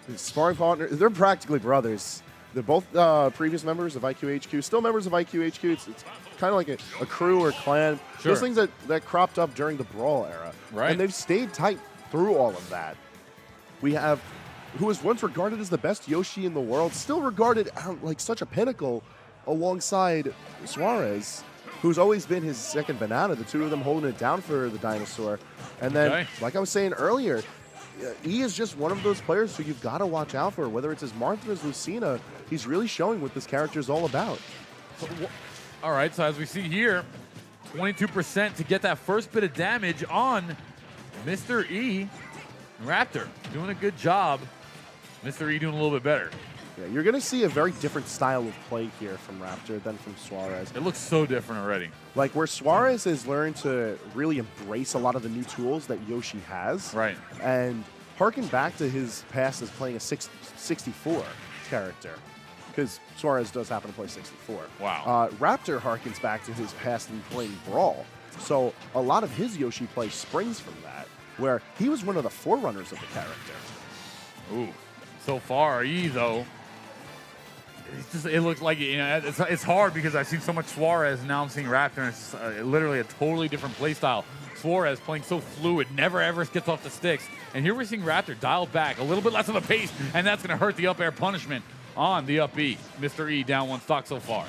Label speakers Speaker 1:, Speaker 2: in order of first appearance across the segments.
Speaker 1: His sparring partner, they're practically brothers. They're both previous members of iQHQ, still members of iQHQ. It's kind of like a crew or clan.
Speaker 2: Sure.
Speaker 1: Those things that cropped up during the Brawl era.
Speaker 2: Right.
Speaker 1: And they've stayed tight through all of that. We have who was once regarded as the best Yoshi in the world, still regarded like such a pinnacle alongside Suarez, who's always been his second banana, the two of them holding it down for the dinosaur. And then, like I was saying earlier, he is just one of those players who you've got to watch out for, whether it's his Martha or his Lucina. He's really showing what this character is all about.
Speaker 2: So, all right, so as we see here, 22% to get that first bit of damage on Mr. E. Raptor doing a good job. Mr. E doing a little bit better.
Speaker 1: Yeah, you're going to see a very different style of play here from Raptor than from Suarez.
Speaker 2: It looks so different already.
Speaker 1: Like where Suarez has learned to really embrace a lot of the new tools that Yoshi has.
Speaker 2: Right.
Speaker 1: And harken back to his past as playing a 64 character. Because Suarez does happen to play 64.
Speaker 2: Wow.
Speaker 1: Raptor harkens back to his past in playing Brawl. So a lot of his Yoshi play springs from that, where he was one of the forerunners of the character.
Speaker 2: Ooh. So far, E, though, it looks like, you know, it's hard because I've seen so much Suarez, and now I'm seeing Raptor, and it's literally a totally different play style. Suarez playing so fluid, never ever gets off the sticks. And here we're seeing Raptor dialed back, a little bit less of a pace, and that's going to hurt the up air punishment on the up B. Mr. E down one stock so far.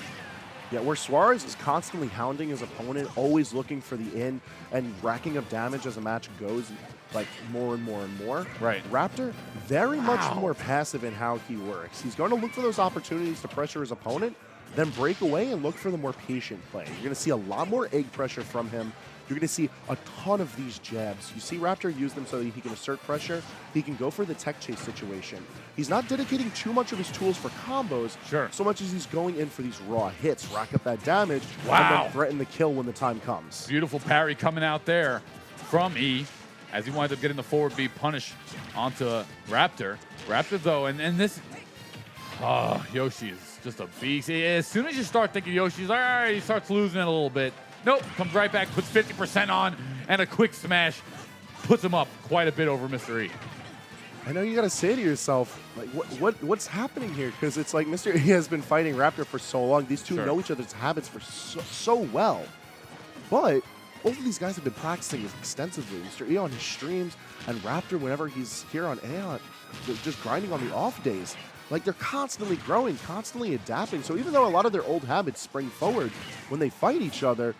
Speaker 1: Yeah, where Suarez is constantly hounding his opponent, always looking for the in and racking up damage as the match goes, like more and more and more.
Speaker 2: Right.
Speaker 1: Raptor, very much more passive in how he works. He's going to look for those opportunities to pressure his opponent, then break away and look for the more patient play. You're going to see a lot more egg pressure from him. You're going to see a ton of these jabs. You see Raptor use them so that he can assert pressure. He can go for the tech chase situation. He's not dedicating too much of his tools for combos, so much as he's going in for these raw hits, rack up that damage, and then threaten the kill when the time comes.
Speaker 2: Beautiful parry coming out there from E as he winds up getting the forward B punish onto Raptor. Raptor, though, and this, Yoshi is just a beast. As soon as you start thinking Yoshi's, all right, he starts losing it a little bit. Nope, comes right back, puts 50% on, and a quick smash puts him up quite a bit over Mr. E.
Speaker 1: I know you got to say to yourself, like, what's happening here? Because it's like Mr. E has been fighting Raptor for so long. These two know each other's habits for so well. But both of these guys have been practicing extensively. Mr. E on his streams, and Raptor whenever he's here on AON, just grinding on the off days. Like, they're constantly growing, constantly adapting. So even though a lot of their old habits spring forward when they fight each other,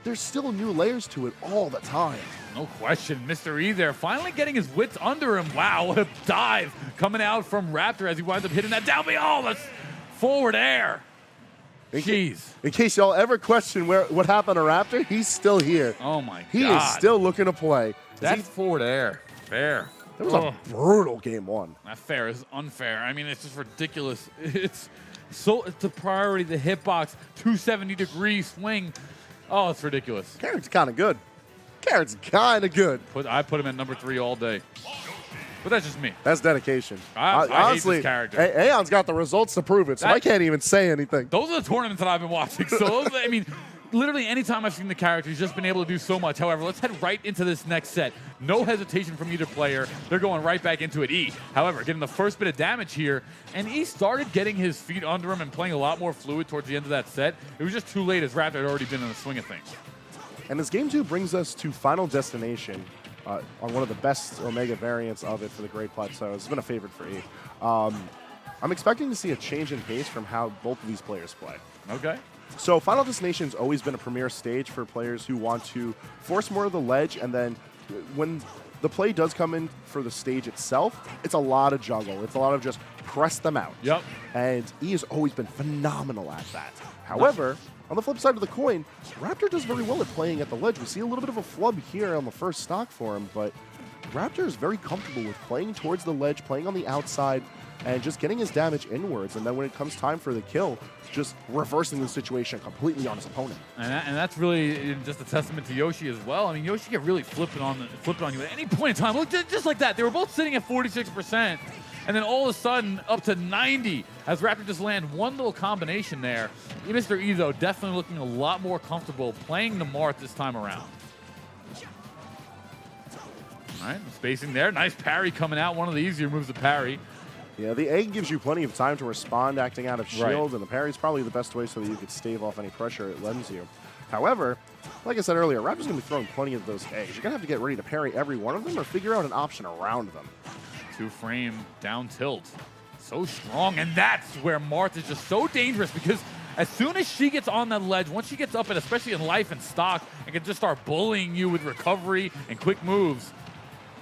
Speaker 1: there's still new layers to it all the time.
Speaker 2: No question. Mr. E there finally getting his wits under him. Wow, what a dive coming out from Raptor as he winds up hitting that down. Oh, that's forward air. Jeez.
Speaker 1: In case y'all ever question what happened to Raptor, he's still here.
Speaker 2: Oh, my God.
Speaker 1: He is still looking to play.
Speaker 2: That's forward air. Fair.
Speaker 1: That was a brutal game one.
Speaker 2: That fair is unfair. I mean, it's just ridiculous. It's the priority, the hitbox, 270-degree swing. Oh, it's ridiculous.
Speaker 1: Carrot's kind of good. Carrot's kind of good.
Speaker 2: I put him at number 3 all day. But that's just me.
Speaker 1: That's dedication.
Speaker 2: I
Speaker 1: Honestly,
Speaker 2: hate this character.
Speaker 1: Aeon's got the results to prove it, so I can't even say anything.
Speaker 2: Those are the tournaments that I've been watching. So, I mean, literally anytime I've seen the character, he's just been able to do so much. However, let's head right into this next set. No hesitation from either player. They're going right back into it. E, however, getting the first bit of damage here, and E started getting his feet under him and playing a lot more fluid towards the end of that set. It was just too late as Raptor had already been in the swing of things.
Speaker 1: And this game 2 brings us to Final Destination on one of the best Omega variants of it for the Great Plateau. It's been a favorite for E. I'm expecting to see a change in pace from how both of these players play.
Speaker 2: Okay.
Speaker 1: So Final Destination's always been a premier stage for players who want to force more of the ledge, and then when the play does come in for the stage itself, it's a lot of juggle. It's a lot of just press them out.
Speaker 2: Yep.
Speaker 1: And E has always been phenomenal at that. However, on the flip side of the coin, Raptor does very well at playing at the ledge. We see a little bit of a flub here on the first stock for him, but Raptor is very comfortable with playing towards the ledge, playing on the outside, and just getting his damage inwards. And then when it comes time for the kill, just reversing the situation completely on his opponent.
Speaker 2: And that's really just a testament to Yoshi as well. I mean, Yoshi can really flip it on you at any point in time. Look, just like that. They were both sitting at 46%, and then all of a sudden up to 90 as Raptor just land one little combination there. Mr. E, though, definitely looking a lot more comfortable playing the Marth this time around. All right, spacing there. Nice parry coming out. One of the easier moves to parry
Speaker 1: Yeah, the egg gives you plenty of time to respond, acting out of shield, and the parry is probably the best way so that you could stave off any pressure it lends you. However, like I said earlier, Raptor's going to be throwing plenty of those eggs. You're going to have to get ready to parry every one of them or figure out an option around them.
Speaker 2: 2-frame down tilt. So strong, and that's where Marth is just so dangerous because as soon as she gets on that ledge, once she gets up, and especially in life and stock, and can just start bullying you with recovery and quick moves,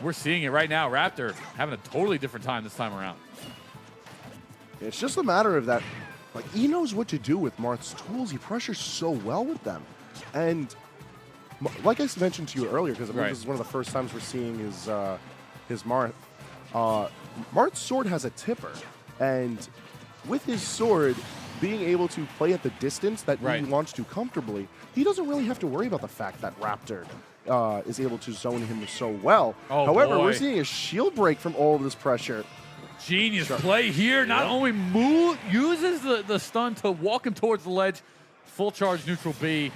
Speaker 2: we're seeing it right now. Raptor having a totally different time this time around.
Speaker 1: It's just a matter of that, like, he knows what to do with Marth's tools. He pressures so well with them. And like I mentioned to you earlier, because I believe this is one of the first times we're seeing his Marth, Marth's sword has a tipper. And with his sword being able to play at the distance that he wants to comfortably, he doesn't really have to worry about the fact that Raptor is able to zone him so well. However, we're seeing a shield break from all of this pressure.
Speaker 2: Genius play here. Not only uses the stun to walk him towards the ledge, full charge neutral B,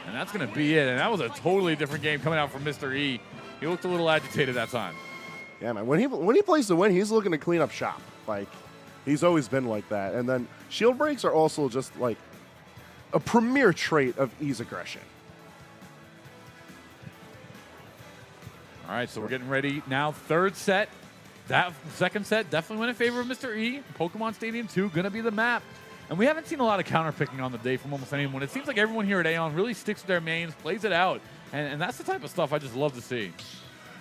Speaker 2: and that's going to be it. And that was a totally different game coming out from Mr. E. He looked a little agitated that time.
Speaker 1: Yeah, man. When he plays to win, he's looking to clean up shop. Like, he's always been like that. And then shield breaks are also just like a premier trait of E's aggression.
Speaker 2: All right, so we're getting ready now. Third set. That second set definitely went in favor of Mr. E. Pokemon Stadium 2 going to be the map. And we haven't seen a lot of counter-picking on the day from almost anyone. It seems like everyone here at AON really sticks to their mains, plays it out. And that's the type of stuff I just love to see.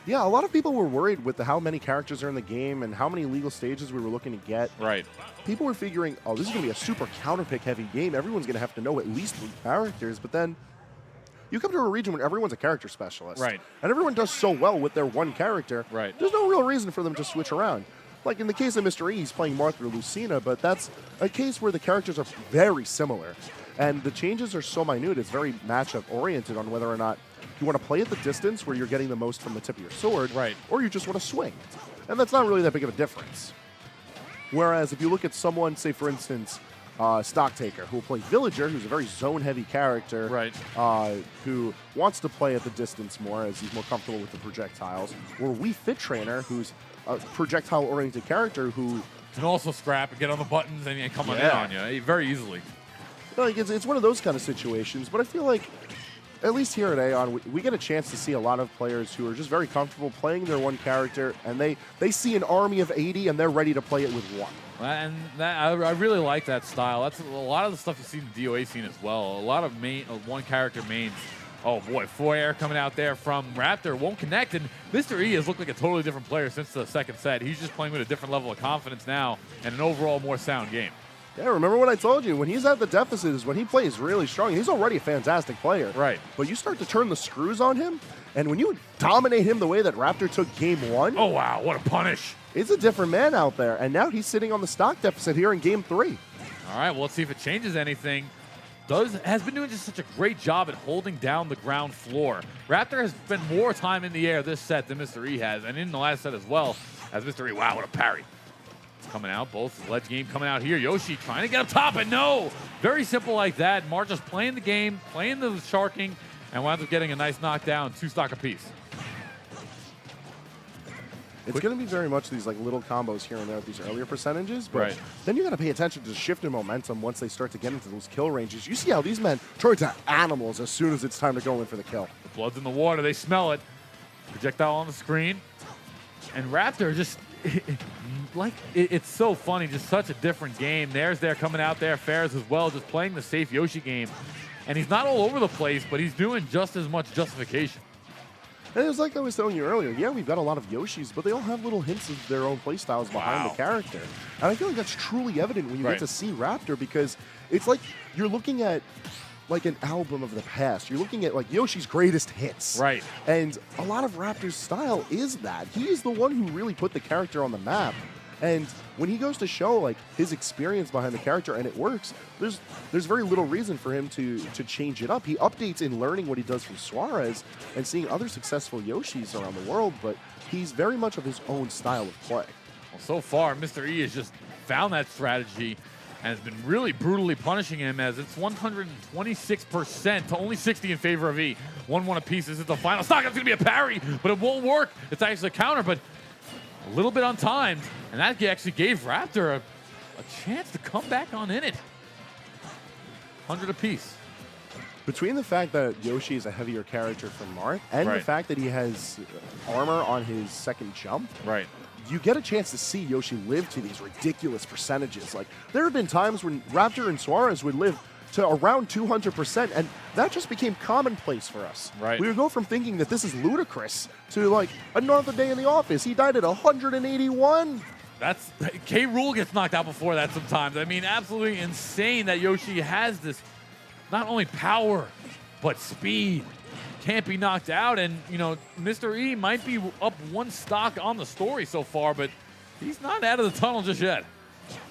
Speaker 1: Yeah, a lot of people were worried with how many characters are in the game and how many legal stages we were looking to get.
Speaker 2: Right.
Speaker 1: People were figuring, oh, this is going to be a super counter-pick heavy game. Everyone's going to have to know at least 3 characters. But then you come to a region where everyone's a character specialist.
Speaker 2: Right.
Speaker 1: And everyone does so well with their one character.
Speaker 2: Right.
Speaker 1: There's no real reason for them to switch around. Like in the case of Mr. E, he's playing Marth or Lucina, but that's a case where the characters are very similar. And the changes are so minute, it's very matchup oriented on whether or not you want to play at the distance where you're getting the most from the tip of your sword, or you just want to swing. And that's not really that big of a difference. Whereas if you look at someone, say for instance, Stocktaker, who will play Villager, who's a very zone-heavy character, who wants to play at the distance more as he's more comfortable with the projectiles, or Wii Fit Trainer, who's a projectile-oriented character who
Speaker 2: can also scrap and get on the buttons and come in on you very easily.
Speaker 1: Like it's one of those kind of situations, but I feel like at least here at AON, we get a chance to see a lot of players who are just very comfortable playing their one character, and they see an army of 80 and they're ready to play it with one.
Speaker 2: And I really like that style. That's a lot of the stuff you see in the DOA scene as well. A lot of one character mains. Oh boy, Foyer coming out there from Raptor won't connect, and Mr. E has looked like a totally different player since the second set. He's just playing with a different level of confidence now and an overall more sound game.
Speaker 1: Yeah, remember what I told you? When he's at the deficit is when he plays really strong. He's already a fantastic player.
Speaker 2: Right.
Speaker 1: But you start to turn the screws on him, and when you dominate him the way that Raptor took game 1.
Speaker 2: Oh, wow, what a punish.
Speaker 1: It's a different man out there, and now he's sitting on the stock deficit here in game 3.
Speaker 2: All right, well, let's see if it changes anything. Has been doing just such a great job at holding down the ground floor. Raptor has spent more time in the air this set than Mr. E has, and in the last set as well as Mr. E. Wow, what a parry. Coming out, both ledge game coming out here. Yoshi trying to get up top, and no! Very simple like that. Marth just playing the game, playing the sharking, and wound up getting a nice knockdown, 2 stock apiece.
Speaker 1: It's going to be very much these like little combos here and there at these earlier percentages, but then you got to pay attention to the shift in momentum once they start to get into those kill ranges. You see how these men turn into animals as soon as it's time to go in for the kill.
Speaker 2: The blood's in the water. They smell it. Projectile on the screen. And Raptor just, it's so funny. Just such a different game. They're coming out there. Fairs as well, just playing the safe Yoshi game. And he's not all over the place, but he's doing just as much justification.
Speaker 1: And it's like I was telling you earlier, yeah, we've got a lot of Yoshis, but they all have little hints of their own playstyles behind the character. And I feel like that's truly evident when you get to see Raptor, because it's like you're looking at like an album of the past. You're looking at like Yoshi's greatest hits.
Speaker 2: Right.
Speaker 1: And a lot of Raptor's style is that. He is the one who really put the character on the map. And when he goes to show like his experience behind the character and it works, there's very little reason for him to change it up. He updates in learning what he does from Suarez and seeing other successful Yoshis around the world, but he's very much of his own style of play.
Speaker 2: Well, so far, Mr. E has just found that strategy and has been really brutally punishing him, as it's 126% to only 60 in favor of E. 1-1 apiece. This is the final stock. It's going to be a parry, but it won't work. It's actually a counter, but a little bit untimed, and that actually gave Raptor a chance to come back on in it. 100 apiece.
Speaker 1: Between the fact that Yoshi is a heavier character from Marth and the fact that he has armor on his second jump, you get a chance to see Yoshi live to these ridiculous percentages. Like, there have been times when Raptor and Suarez would live to around 200%, and that just became commonplace for us. We would go from thinking that this is ludicrous to, like, another day in the office. He died at 181.
Speaker 2: That's K. Rool gets knocked out before that sometimes. I mean, absolutely insane that Yoshi has this not only power, but speed. Can't be knocked out. And, you know, Mr. E might be up one stock on the story so far, but he's not out of the tunnel just yet.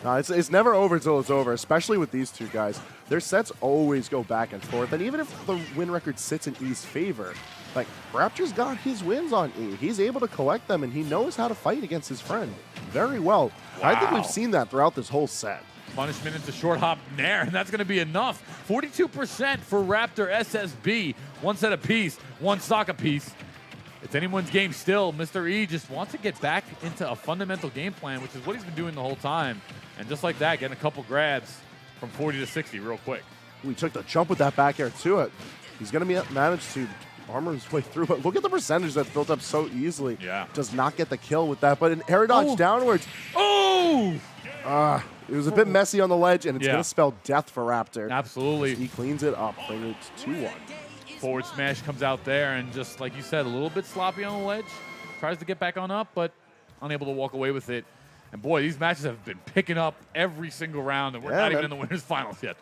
Speaker 1: No, it's never over until it's over, especially with these two guys. Their sets always go back and forth. And even if the win record sits in E's favor, like, Raptor's got his wins on E. He's able to collect them, and he knows how to fight against his friend very well. I think we've seen that throughout this whole set.
Speaker 2: Punishment into short hop nair, and that's going to be enough. 42% for Raptor SSB. One set apiece, one stock apiece. It's anyone's game still. Mr. E just wants to get back into a fundamental game plan, which is what he's been doing the whole time. And just like that, getting a couple grabs from 40 to 60 real quick.
Speaker 1: We took the jump with that back air to it. He's going to manage to armor his way through, but look at the percentage that's built up so easily. Does not get the kill with that, but an air dodge downwards. It was a bit messy on the ledge, and it's going to spell death for Raptor.
Speaker 2: Absolutely.
Speaker 1: He cleans it up, bring it to 2-1.
Speaker 2: Forward smash comes out there, and just like you said, a little bit sloppy on the ledge. Tries to get back on up, but unable to walk away with it. And boy, these matches have been picking up every single round, and we're not even in the winners finals yet.